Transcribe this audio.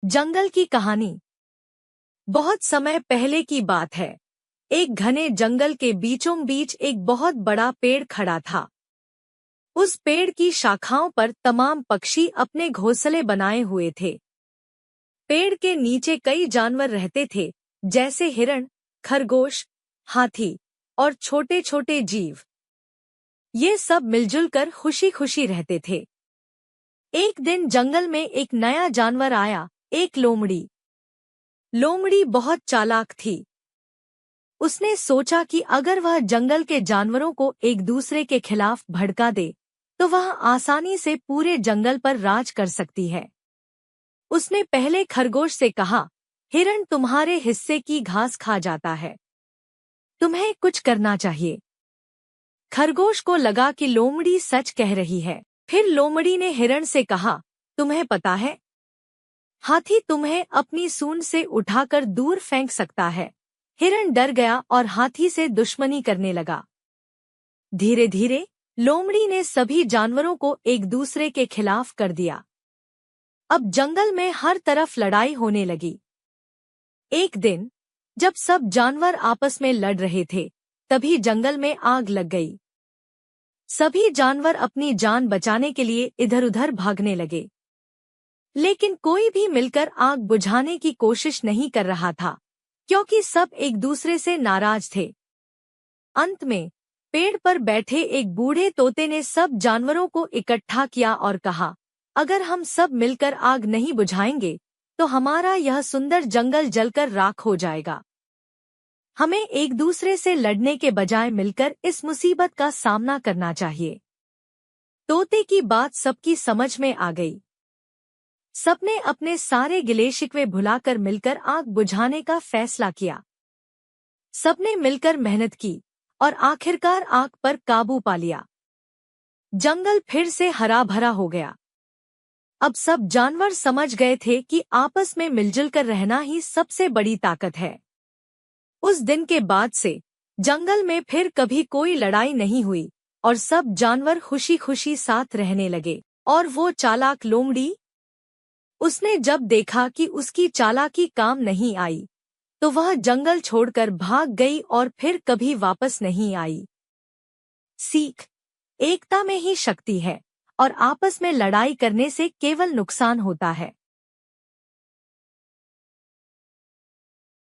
जंगल की कहानी। बहुत समय पहले की बात है। एक घने जंगल के बीचों बीच एक बहुत बड़ा पेड़ खड़ा था। उस पेड़ की शाखाओं पर तमाम पक्षी अपने घोंसले बनाए हुए थे। पेड़ के नीचे कई जानवर रहते थे, जैसे हिरण, खरगोश, हाथी और छोटे छोटे जीव। ये सब मिलजुल कर खुशी खुशी रहते थे। एक दिन जंगल में एक नया जानवर आया, एक लोमड़ी। लोमड़ी बहुत चालाक थी। उसने सोचा कि अगर वह जंगल के जानवरों को एक दूसरे के खिलाफ भड़का दे, तो वह आसानी से पूरे जंगल पर राज कर सकती है। उसने पहले खरगोश से कहा, हिरण तुम्हारे हिस्से की घास खा जाता है, तुम्हें कुछ करना चाहिए। खरगोश को लगा कि लोमड़ी सच कह रही है। फिर लोमड़ी ने हिरण से कहा, तुम्हें पता है, हाथी तुम्हें अपनी सूंड से उठाकर दूर फेंक सकता है। हिरण डर गया और हाथी से दुश्मनी करने लगा। धीरे धीरे लोमड़ी ने सभी जानवरों को एक दूसरे के खिलाफ कर दिया। अब जंगल में हर तरफ लड़ाई होने लगी। एक दिन जब सब जानवर आपस में लड़ रहे थे, तभी जंगल में आग लग गई। सभी जानवर अपनी जान बचाने के लिए इधर-उधर भागने लगे, लेकिन कोई भी मिलकर आग बुझाने की कोशिश नहीं कर रहा था, क्योंकि सब एक दूसरे से नाराज थे। अंत में पेड़ पर बैठे एक बूढ़े तोते ने सब जानवरों को इकट्ठा किया और कहा, अगर हम सब मिलकर आग नहीं बुझाएंगे, तो हमारा यह सुंदर जंगल जलकर राख हो जाएगा। हमें एक दूसरे से लड़ने के बजाय मिलकर इस मुसीबत का सामना करना चाहिए। तोते की बात सबकी समझ में आ गई। सबने अपने सारे गिले शिकवे भुलाकर मिलकर आग बुझाने का फैसला किया। सबने मिलकर मेहनत की और आखिरकार आग पर काबू पा लिया। जंगल फिर से हरा भरा हो गया। अब सब जानवर समझ गए थे कि आपस में मिलजुल कर रहना ही सबसे बड़ी ताकत है। उस दिन के बाद से जंगल में फिर कभी कोई लड़ाई नहीं हुई और सब जानवर खुशी खुशी साथ रहने लगे। और वो चालाक लोमड़ी, उसने जब देखा कि उसकी चालाकी काम नहीं आई, तो वह जंगल छोड़कर भाग गई और फिर कभी वापस नहीं आई। सीख: एकता में ही शक्ति है और आपस में लड़ाई करने से केवल नुकसान होता है।